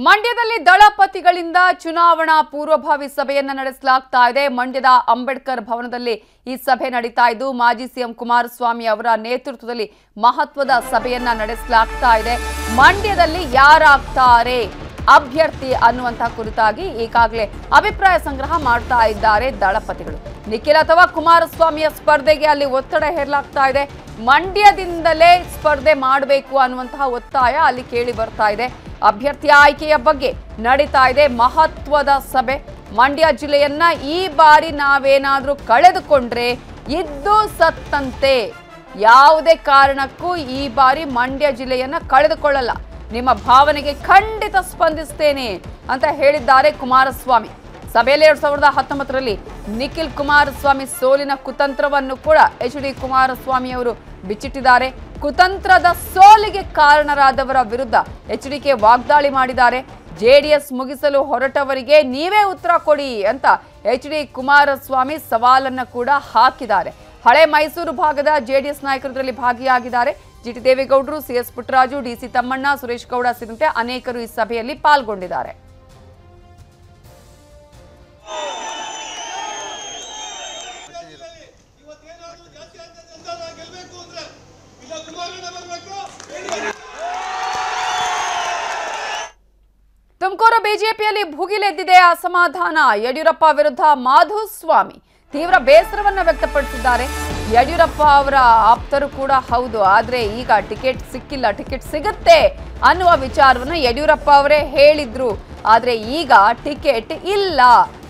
ಮಂಡ್ಯದಲ್ಲಿ ದಳಪತಿಗಳಿಂದ ಚುನಾವಣಾ ಪೂರ್ವಭಾವಿ ಸಭೆಯನ್ನು ನಡೆಸಲಾಗ್ತಾ ಇದೆ. ಮಂಡ್ಯದ ಅಂಬೇಡ್ಕರ್ ಭವನದಲ್ಲಿ ಈ ಸಭೆ ನಡೀತಾ ಇದ್ದು ಮಾಜಿ ಸಿಎಂ ಕುಮಾರಸ್ವಾಮಿ ಅವರ ನೇತೃತ್ವದಲ್ಲಿ ಮಹತ್ವದ ಸಭೆಯನ್ನ ನಡೆಸಲಾಗ್ತಾ ಇದೆ. ಮಂಡ್ಯದಲ್ಲಿ ಯಾರಾಗ್ತಾರೆ ಅಭ್ಯರ್ಥಿ ಅನ್ನುವಂತ ಕುರಿತಾಗಿ ಈಗಾಗಲೇ ಅಭಿಪ್ರಾಯ ಸಂಗ್ರಹ ಮಾಡ್ತಾ ಇದ್ದಾರೆ ದಳಪತಿಗಳು. ನಿಖಿಲ್ ಅಥವಾ ಕುಮಾರಸ್ವಾಮಿಯ ಸ್ಪರ್ಧೆಗೆ ಅಲ್ಲಿ ಒತ್ತಡ ಹೇರಲಾಗ್ತಾ ಇದೆ. ಮಂಡ್ಯದಿಂದಲೇ ಸ್ಪರ್ಧೆ ಮಾಡಬೇಕು ಅನ್ನುವಂತಹ ಒತ್ತಾಯ ಅಲ್ಲಿ ಕೇಳಿ ಬರ್ತಾ ಇದೆ. ಅಭ್ಯರ್ಥಿ ಆಯ್ಕೆಯ ಬಗ್ಗೆ ನಡೀತಾ ಇದೆ ಮಹತ್ವದ ಸಭೆ. ಮಂಡ್ಯ ಜಿಲ್ಲೆಯನ್ನ ಈ ಬಾರಿ ನಾವೇನಾದ್ರೂ ಕಳೆದುಕೊಂಡ್ರೆ ಇದ್ದು ಸತ್ತಂತೆ, ಯಾವುದೇ ಕಾರಣಕ್ಕೂ ಈ ಬಾರಿ ಮಂಡ್ಯ ಜಿಲ್ಲೆಯನ್ನ ಕಳೆದುಕೊಳ್ಳಲ್ಲ, ನಿಮ್ಮ ಭಾವನೆಗೆ ಖಂಡಿತ ಸ್ಪಂದಿಸ್ತೇನೆ ಅಂತ ಹೇಳಿದ್ದಾರೆ ಕುಮಾರಸ್ವಾಮಿ. ಸಭೆಯಲ್ಲಿ 2019ರಲ್ಲಿ ನಿಖಿಲ್ ಕುಮಾರಸ್ವಾಮಿ ಸೋಲಿನ ಕುತಂತ್ರವನ್ನು ಕೂಡ ಎಚ್.ಡಿ. ಕುಮಾರಸ್ವಾಮಿ ಅವರು ಬಿಚ್ಚಿಟ್ಟಿದ್ದಾರೆ. ಕುತಂತ್ರದ ಸೋಲಿಗೆ ಕಾರಣರಾದವರ ವಿರುದ್ಧ ಎಚ್.ಡಿ.ಕೆ ವಾಗ್ದಾಳಿ ಮಾಡಿದ್ದಾರೆ. ಜೆಡಿಎಸ್ ಮುಗಿಸಲು ಹೊರಟವರಿಗೆ ನೀವೇ ಉತ್ತರ ಕೊಡಿ ಅಂತ ಎಚ್.ಡಿ. ಕುಮಾರಸ್ವಾಮಿ ಸವಾಲನ್ನು ಕೂಡ ಹಾಕಿದ್ದಾರೆ. ಹಳೆ ಮೈಸೂರು ಭಾಗದ ಜೆಡಿಎಸ್ ನಾಯಕರಲ್ಲಿ ಭಾಗಿಯಾಗಿದ್ದಾರೆ. ಜಿಟಿ ದೇವೇಗೌಡರು, ಸಿಎಸ್ ಪುಟ್ಟರಾಜು, ಡಿಸಿ ತಮ್ಮಣ್ಣ, ಸುರೇಶ್ ಗೌಡ ಸೇರಿದಂತೆ ಅನೇಕರು ಈ ಸಭೆಯಲ್ಲಿ ಪಾಲ್ಗೊಂಡಿದ್ದಾರೆ. ತುಮಕೂರು ಬಿಜೆಪಿಯಲ್ಲಿ ಭುಗಿಲೆದ್ದಿದೆ ಅಸಮಾಧಾನ. ಯಡಿಯೂರಪ್ಪ ವಿರುದ್ಧ ಮಾಧುಸ್ವಾಮಿ ತೀವ್ರ ಬೇಸರವನ್ನ ವ್ಯಕ್ತಪಡಿಸಿದ್ದಾರೆ. ಯಡಿಯೂರಪ್ಪ ಅವರ ಆಪ್ತರು ಕೂಡ ಹೌದು, ಆದ್ರೆ ಈಗ ಟಿಕೆಟ್ ಸಿಕ್ಕಿಲ್ಲ, ಟಿಕೆಟ್ ಸಿಗುತ್ತೆ ಅನ್ನುವ ವಿಚಾರವನ್ನು ಯಡಿಯೂರಪ್ಪ ಅವರೇ ಹೇಳಿದ್ರು. ಆದ್ರೆ ಈಗ ಟಿಕೆಟ್ ಇಲ್ಲ,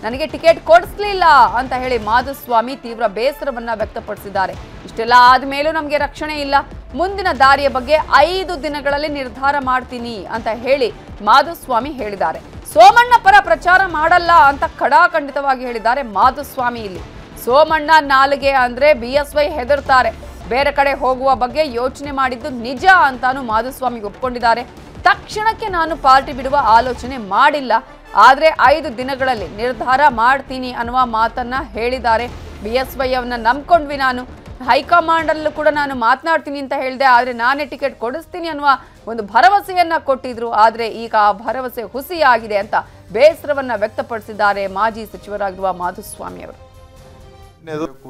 ನನಗೆ ಟಿಕೆಟ್ ಕೊಡಿಸ್ಲಿಲ್ಲ ಅಂತ ಹೇಳಿ ಮಾಧುಸ್ವಾಮಿ ತೀವ್ರ ಬೇಸರವನ್ನ ವ್ಯಕ್ತಪಡಿಸಿದ್ದಾರೆ. ಇಷ್ಟೆಲ್ಲ ಆದ್ಮೇಲೂ ನಮಗೆ ರಕ್ಷಣೆ ಇಲ್ಲ, ಮುಂದಿನ ದಾರಿಯ ಬಗ್ಗೆ 5 ದಿನಗಳಲ್ಲಿ ನಿರ್ಧಾರ ಮಾಡ್ತೀನಿ ಅಂತ ಹೇಳಿ ಮಾಧುಸ್ವಾಮಿ ಹೇಳಿದ್ದಾರೆ. ಸೋಮಣ್ಣ ಪರ ಪ್ರಚಾರ ಮಾಡಲ್ಲ ಅಂತ ಖಡಾಖಂಡಿತವಾಗಿ ಹೇಳಿದ್ದಾರೆ ಮಾಧುಸ್ವಾಮಿ. ಇಲ್ಲಿ ಸೋಮಣ್ಣ ನಾಲಿಗೆ ಅಂದ್ರೆ BSY ಹೆದರ್ತಾರೆ, ಬೇರೆ ಕಡೆ ಹೋಗುವ ಬಗ್ಗೆ ಯೋಚನೆ ಮಾಡಿದ್ದು ನಿಜ ಅಂತಾನು ಮಾಧುಸ್ವಾಮಿ ಒಪ್ಕೊಂಡಿದ್ದಾರೆ. ತಕ್ಷಣಕ್ಕೆ ನಾನು ಪಾರ್ಟಿ ಬಿಡುವ ಆಲೋಚನೆ ಮಾಡಿಲ್ಲ, ಆದ್ರೆ 5 ದಿನಗಳಲ್ಲಿ ನಿರ್ಧಾರ ಮಾಡ್ತೀನಿ ಅನ್ನುವ ಮಾತನ್ನ ಹೇಳಿದ್ದಾರೆ. BSY ಅವನ್ನ ನಂಬ್ಕೊಂಡ್ವಿ, ನಾನು ಹೈಕಮಾಂಡ್ ಅಲ್ಲೂ ಕೂಡ ನಾನು ಮಾತನಾಡ್ತೀನಿ ಅಂತ ಹೇಳಿದೆ, ಆದ್ರೆ ನಾನೇ ಟಿಕೆಟ್ ಕೊಡಿಸ್ತೀನಿ ಅನ್ನುವ ಒಂದು ಭರವಸೆಯನ್ನ ಕೊಟ್ಟಿದ್ರು. ಆದ್ರೆ ಈಗ ಆ ಭರವಸೆ ಹುಸಿಯಾಗಿದೆ ಅಂತ ಬೇಸರವನ್ನ ವ್ಯಕ್ತಪಡಿಸಿದ್ದಾರೆ ಮಾಜಿ ಸಚಿವರಾಗಿರುವ ಮಾಧುಸ್ವಾಮಿ ಅವರು.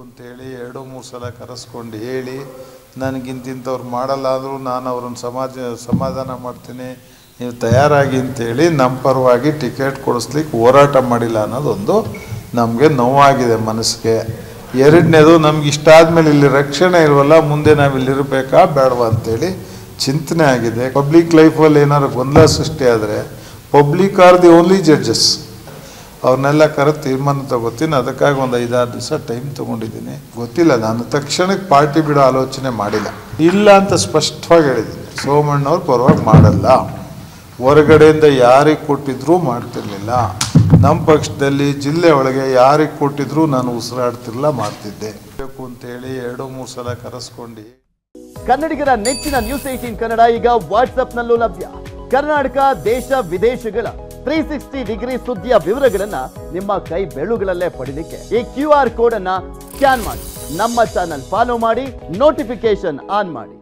ಅಂತೇಳಿ 2-3 ಸಲ ಕರೆಸ್ಕೊಂಡು ಹೇಳಿ ನನಗಿಂತಿಂಥವ್ರು ಮಾಡಲ್ಲ ಅಂದರೂ ನಾನು ಅವ್ರನ್ನ ಸಮಾಧಾನ ಮಾಡ್ತೀನಿ, ನೀವು ತಯಾರಾಗಿ ಅಂತೇಳಿ ನಮ್ಮ ಪರವಾಗಿ ಟಿಕೆಟ್ ಕೊಡಿಸ್ಲಿಕ್ಕೆ ಹೋರಾಟ ಮಾಡಿಲ್ಲ ಅನ್ನೋದೊಂದು ನಮಗೆ ನೋವಾಗಿದೆ ಮನಸ್ಸಿಗೆ. ಎರಡನೇದು, ನಮ್ಗೆ ಇಷ್ಟ ಆದಮೇಲೆ ಇಲ್ಲಿ ರಕ್ಷಣೆ ಇಲ್ವಲ್ಲ, ಮುಂದೆ ನಾವು ಇಲ್ಲಿರಬೇಕಾ ಬೇಡವಾ ಅಂತೇಳಿ ಚಿಂತನೆ ಆಗಿದೆ. ಪಬ್ಲಿಕ್ ಲೈಫಲ್ಲಿ ಏನಾದ್ರು ಗೊಂದಲ ಸೃಷ್ಟಿ ಆದರೆ public R the only judges, ಅವ್ರನ್ನೆಲ್ಲ ಕರೆದು ತೀರ್ಮಾನ ತಗೋತೀನಿ. ಅದಕ್ಕಾಗಿ ಒಂದು 5-6 ದಿವಸ ಟೈಮ್ ತೊಗೊಂಡಿದ್ದೀನಿ. ಗೊತ್ತಿಲ್ಲ, ನಾನು ತಕ್ಷಣಕ್ಕೆ ಪಾರ್ಟಿ ಬಿಡೋ ಆಲೋಚನೆ ಮಾಡಿಲ್ಲ, ಇಲ್ಲ ಅಂತ ಸ್ಪಷ್ಟವಾಗಿ ಹೇಳಿದ್ದೀನಿ. ಸೋಮಣ್ಣವ್ರ ಪರವಾಗಿ ಮಾಡಲ್ಲ, ಹೊರಗಡೆಯಿಂದ ಯಾರಿಗೆ ಕೊಟ್ಟಿದ್ರೂ ಮಾಡ್ತಿರ್ಲಿಲ್ಲ. ನಮ್ಮ ಪಕ್ಷದಲ್ಲಿ ಜಿಲ್ಲೆ ಒಳಗೆ ಯಾರಿಗೆ ಕೊಟ್ಟಿದ್ರು ನಾನು ಉಸಿರಾಡ್ತಿರ್ಲಿಲ್ಲ, ಮಾಡ್ತಿದ್ದೆ ಬೇಕು ಅಂತೇಳಿ 2-3 ಸಲ ಕರೆಸ್ಕೊಂಡು. ಕನ್ನಡಿಗರ ನೆಚ್ಚಿನ ನ್ಯೂಸ್ 18 ಕನ್ನಡ ಈಗ ವಾಟ್ಸ್ಆಪ್ನಲ್ಲೂ ಲಭ್ಯ. ಕರ್ನಾಟಕ, ದೇಶ ವಿದೇಶಗಳ 360 ಡಿಗ್ರಿ ಸುದ್ದಿಯ ವಿವರಗಳನ್ನ ನಿಮ್ಮ ಕೈ ಬೆರಳುಗಳಲ್ಲೇ ಪಡಿಲಿಕ್ಕೆ ಈ QR ಕೋಡ್ ಅನ್ನ ಸ್ಕ್ಯಾನ್ ಮಾಡಿ, ನಮ್ಮ ಚಾನಲ್ ಫಾಲೋ ಮಾಡಿ, ನೋಟಿಫಿಕೇಶನ್ ಆನ್ ಮಾಡಿ.